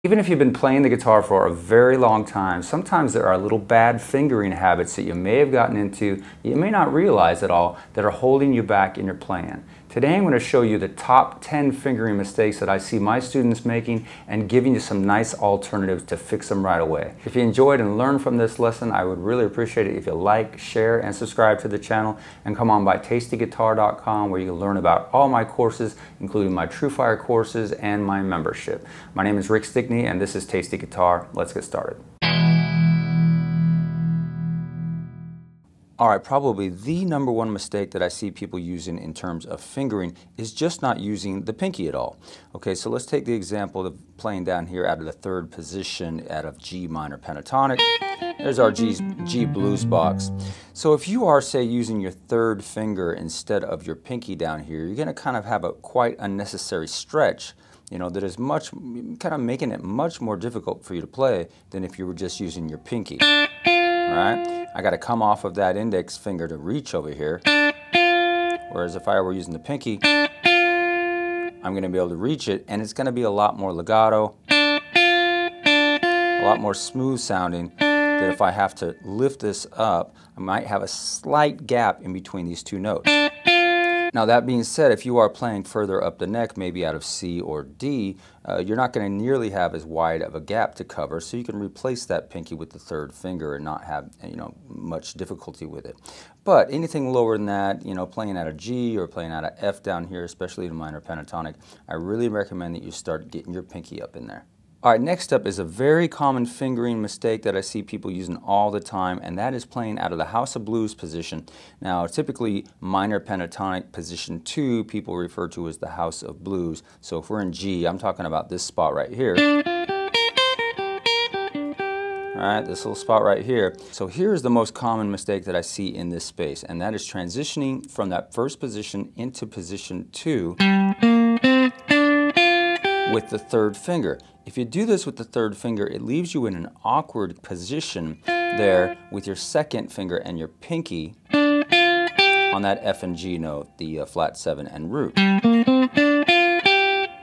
Even if you've been playing the guitar for a very long time, sometimes there are little bad fingering habits that you may have gotten into, you may not realize at all, that are holding you back in your playing. Today I'm going to show you the top 10 fingering mistakes that I see my students making and giving you some nice alternatives to fix them right away. If you enjoyed and learned from this lesson, I would really appreciate it if you like, share, and subscribe to the channel, and come on by TastyGuitar.com where you can learn about all my courses, including my TrueFire courses and my membership. My name is Rick Stickney and this is Tasty Guitar. Let's get started. Alright, probably the number one mistake that I see people using in terms of fingering is just not using the pinky at all. Okay, so let's take the example of playing down here out of the third position out of G minor pentatonic. There's our G blues box. So if you are, say, using your third finger instead of your pinky down here, you're going to kind of have a quite unnecessary stretch, you know, that is kind of making it much more difficult for you to play than if you were just using your pinky. Right? I got to come off of that index finger to reach over here, whereas if I were using the pinky, I'm going to be able to reach it, and it's going to be a lot more legato, a lot more smooth sounding, that if I have to lift this up, I might have a slight gap in between these two notes. Now that being said, if you are playing further up the neck, maybe out of C or D, you're not going to nearly have as wide of a gap to cover, so you can replace that pinky with the third finger and not have, you know, much difficulty with it. But anything lower than that, you know, playing out of G or playing out of F down here, especially in minor pentatonic, I really recommend that you start getting your pinky up in there. Alright, next up is a very common fingering mistake that I see people using all the time, and that is playing out of the House of Blues position. Now, typically minor pentatonic position 2 people refer to as the House of Blues. So if we're in G, I'm talking about this spot right here. Alright, this little spot right here. So here's the most common mistake that I see in this space, and that is transitioning from that first position into position 2 with the third finger. If you do this with the third finger, it leaves you in an awkward position there with your second finger and your pinky on that F and G note, the flat 7 and root.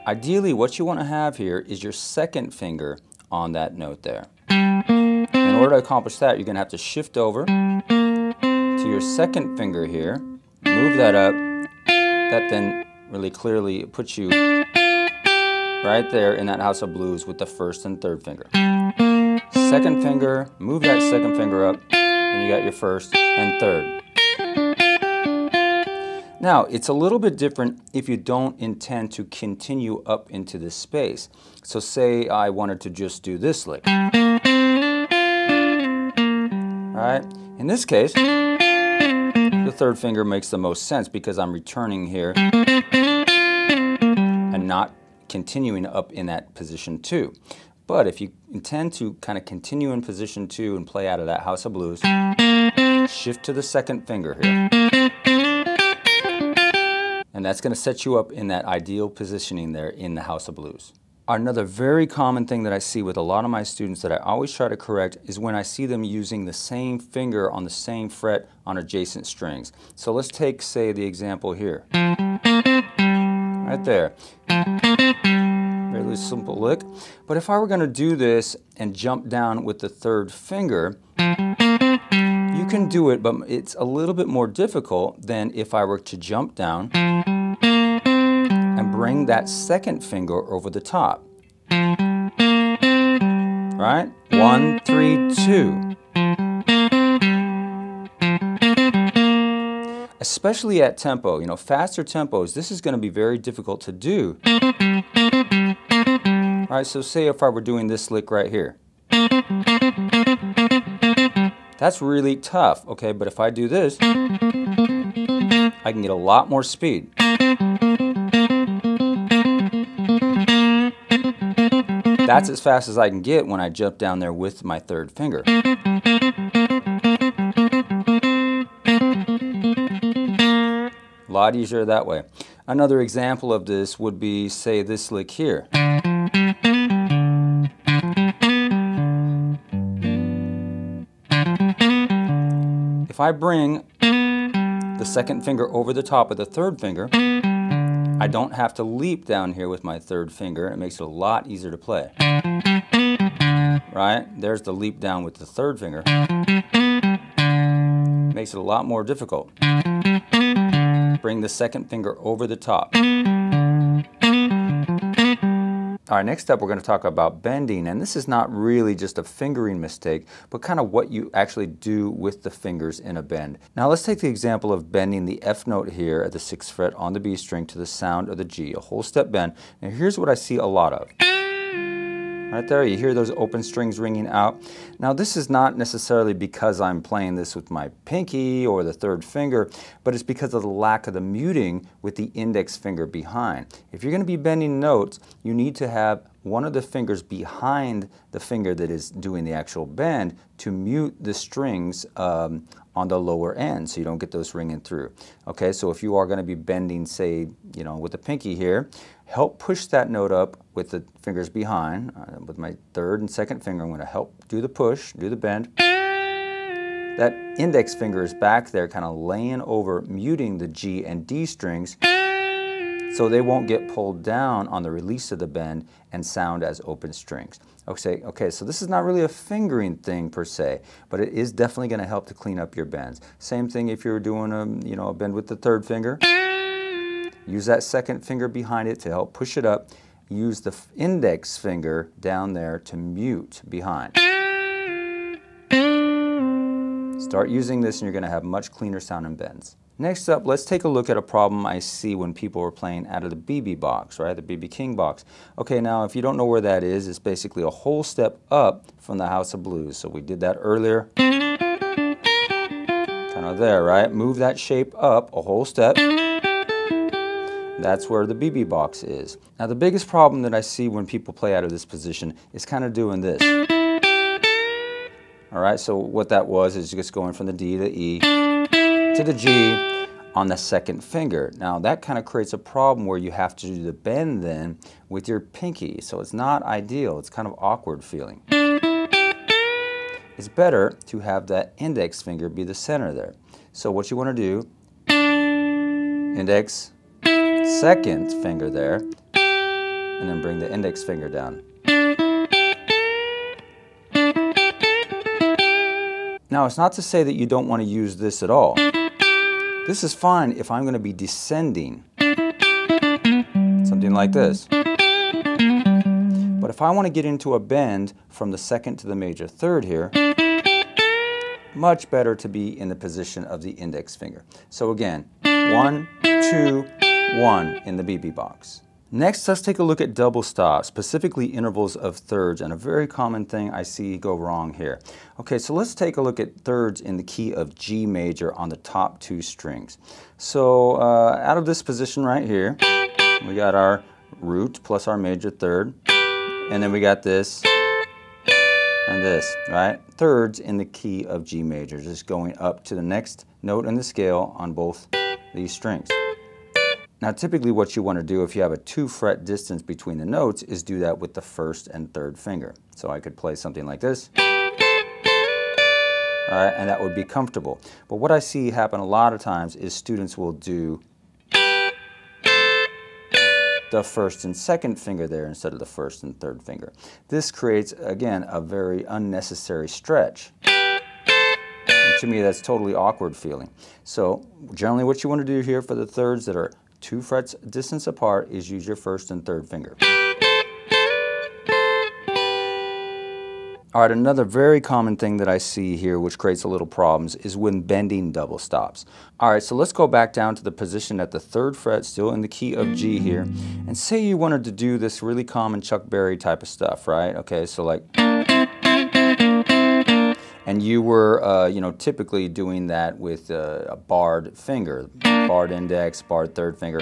Ideally, what you want to have here is your second finger on that note there. In order to accomplish that, you're going to have to shift over to your second finger here, move that up. That then really clearly puts you right there in that House of Blues with the first and third finger. Second finger, move that second finger up, and you got your first and third. Now, it's a little bit different if you don't intend to continue up into this space. So say I wanted to just do this lick. Alright, in this case, the third finger makes the most sense because I'm returning here and not continuing up in that position 2. But if you intend to kind of continue in position 2 and play out of that House of Blues, shift to the second finger here. And that's going to set you up in that ideal positioning there in the House of Blues. Another very common thing that I see with a lot of my students that I always try to correct is when I see them using the same finger on the same fret on adjacent strings. So let's take, say, the example here. Right there. Really simple lick. But if I were going to do this and jump down with the third finger, you can do it, but it's a little bit more difficult than if I were to jump down and bring that second finger over the top. Right? 1, 3, 2. Especially at tempo, you know, faster tempos, this is going to be very difficult to do. Alright, so say if I were doing this lick right here. That's really tough, okay, but if I do this, I can get a lot more speed. That's as fast as I can get when I jump down there with my third finger. A lot easier that way. Another example of this would be, say, this lick here. If I bring the second finger over the top of the third finger, I don't have to leap down here with my third finger. It makes it a lot easier to play. Right? There's the leap down with the third finger. Makes it a lot more difficult. Bring the second finger over the top. All right, next up we're going to talk about bending, and this is not really just a fingering mistake, but kind of what you actually do with the fingers in a bend. Now let's take the example of bending the F note here at the 6th fret on the B string to the sound of the G, a whole step bend. Now here's what I see a lot of. Right there, you hear those open strings ringing out. Now this is not necessarily because I'm playing this with my pinky or the third finger, but it's because of the lack of the muting with the index finger behind. If you're going to be bending notes, you need to have one of the fingers behind the finger that is doing the actual bend to mute the strings on the lower end so you don't get those ringing through. Okay, so if you are going to be bending, say, you know, with the pinky here, help push that note up with the fingers behind. With my third and second finger, I'm going to help do the push, do the bend. That index finger is back there kind of laying over, muting the G and D strings so they won't get pulled down on the release of the bend and sound as open strings. Okay, so this is not really a fingering thing per se, but it is definitely going to help to clean up your bends. Same thing if you're doing a bend with the third finger. Use that second finger behind it to help push it up. Use the index finger down there to mute behind. Start using this and you're going to have much cleaner sounding bends. Next up, let's take a look at a problem I see when people are playing out of the BB box, right? The BB King box. Okay, now if you don't know where that is, it's basically a whole step up from the House of Blues. So we did that earlier. Kind of there, right? Move that shape up a whole step. That's where the BB box is. Now the biggest problem that I see when people play out of this position is kind of doing this. Alright, so what that was is just going from the D to the E to the G on the second finger. Now that kind of creates a problem where you have to do the bend then with your pinky. So it's not ideal, it's kind of awkward feeling. It's better to have that index finger be the center there. So what you want to do, index, second finger there, and then bring the index finger down. Now it's not to say that you don't want to use this at all. This is fine if I'm going to be descending, something like this. But if I want to get into a bend from the second to the major third here, much better to be in the position of the index finger. So again, 1, 2, 1 in the BB box. Next, let's take a look at double stops, specifically intervals of thirds, and a very common thing I see go wrong here. Okay, so let's take a look at thirds in the key of G major on the top two strings. So out of this position right here, we got our root plus our major third, and then we got this and this, right? Thirds in the key of G major, just going up to the next note in the scale on both these strings. Now typically what you want to do if you have a 2-fret distance between the notes is do that with the first and third finger. So I could play something like this, alright, and that would be comfortable. But what I see happen a lot of times is students will do the first and second finger there instead of the first and third finger. This creates, again, a very unnecessary stretch. And to me that's totally awkward feeling. So generally what you want to do here for the thirds that are 2 frets distance apart is use your first and third finger. Alright, another very common thing that I see here which creates a little problems is when bending double stops. Alright, so let's go back down to the position at the 3rd fret, still in the key of G here, and say you wanted to do this really common Chuck Berry type of stuff, right? Okay, so like, and you were, typically doing that with a barred finger, barred index, barred third finger.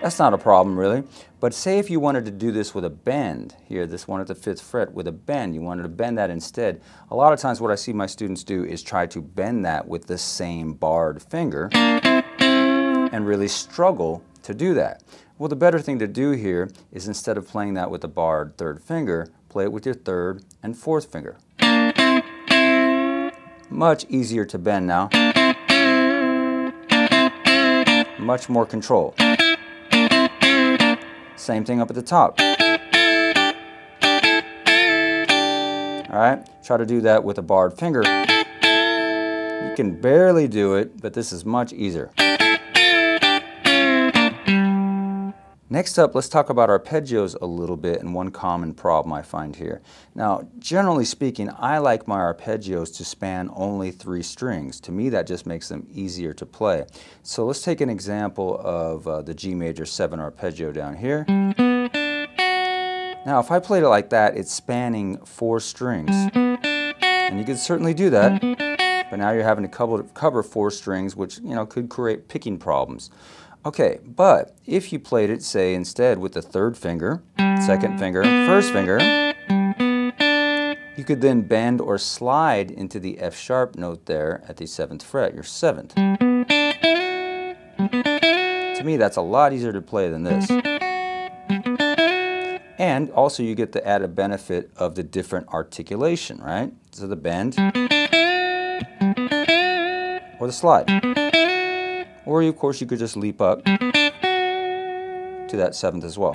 That's not a problem really. But say if you wanted to do this with a bend, here, this one at the 5th fret with a bend, you wanted to bend that instead. A lot of times what I see my students do is try to bend that with the same barred finger and really struggle to do that. Well, the better thing to do here is instead of playing that with the barred third finger, play it with your 3rd and 4th finger. Much easier to bend now. Much more control. Same thing up at the top. Alright, try to do that with a barred finger. You can barely do it, but this is much easier. Next up, let's talk about arpeggios a little bit and one common problem I find here. Now, generally speaking, I like my arpeggios to span only 3 strings. To me, that just makes them easier to play. So let's take an example of the G major 7 arpeggio down here. Now, if I played it like that, it's spanning 4 strings. And you could certainly do that, but now you're having to cover 4 strings, which, you know, could create picking problems. Okay, but if you played it, say, instead with the 3rd finger, 2nd finger, 1st finger, you could then bend or slide into the F sharp note there at the 7th fret, your 7th. To me, that's a lot easier to play than this. And also you get the added benefit of the different articulation, right? So the bend or the slide. Or of course you could just leap up to that 7th as well.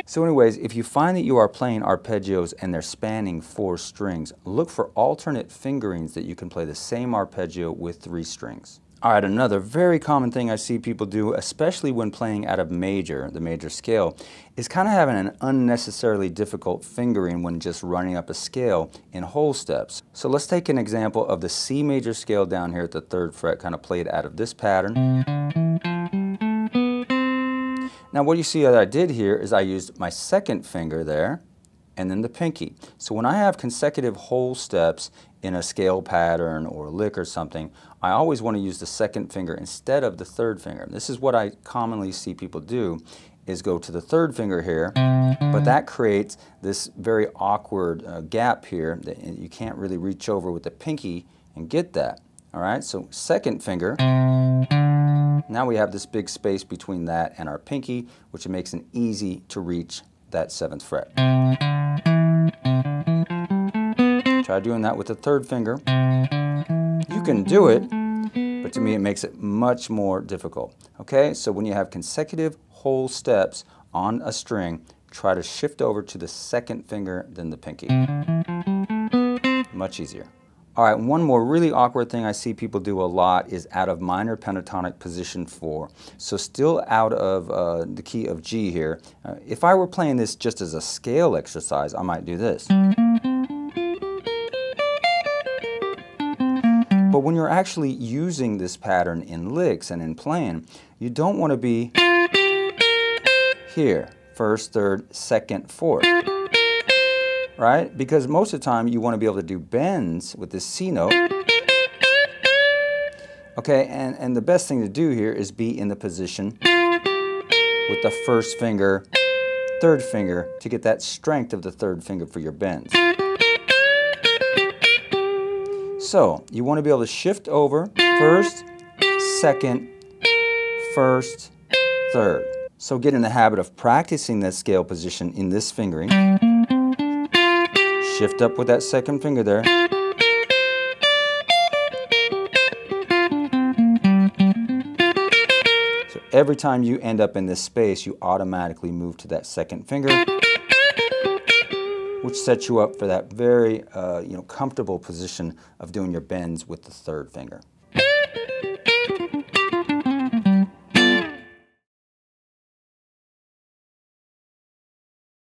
So anyways, if you find that you are playing arpeggios and they're spanning 4 strings, look for alternate fingerings that you can play the same arpeggio with 3 strings. Alright, another very common thing I see people do, especially when playing out of major, the major scale, is kind of having an unnecessarily difficult fingering when just running up a scale in whole steps. So let's take an example of the C major scale down here at the 3rd fret, kind of played out of this pattern. Now what you see that I did here is I used my 2nd finger there and then the pinky. So when I have consecutive whole steps in a scale pattern or a lick or something, I always want to use the 2nd finger instead of the 3rd finger. This is what I commonly see people do, is go to the 3rd finger here, but that creates this very awkward gap here that you can't really reach over with the pinky and get that. Alright, so 2nd finger, now we have this big space between that and our pinky, which makes it easy to reach that 7th fret. Try doing that with the 3rd finger. You can do it, but to me it makes it much more difficult. Okay, so when you have consecutive whole steps on a string, try to shift over to the 2nd finger than the pinky. Much easier. Alright, one more really awkward thing I see people do a lot is out of minor pentatonic position 4. So still out of the key of G here. If I were playing this just as a scale exercise, I might do this. But when you're actually using this pattern in licks and in playing, you don't want to be here, 1st, 3rd, 2nd, 4th. Right? Because most of the time you want to be able to do bends with this C note. Okay, and the best thing to do here is be in the position with the 1st finger, 3rd finger to get that strength of the 3rd finger for your bends. So, you want to be able to shift over 1st, 2nd, 1st, 3rd. So get in the habit of practicing that scale position in this fingering. Shift up with that 2nd finger there. So every time you end up in this space, you automatically move to that 2nd finger, which sets you up for that very comfortable position of doing your bends with the 3rd finger.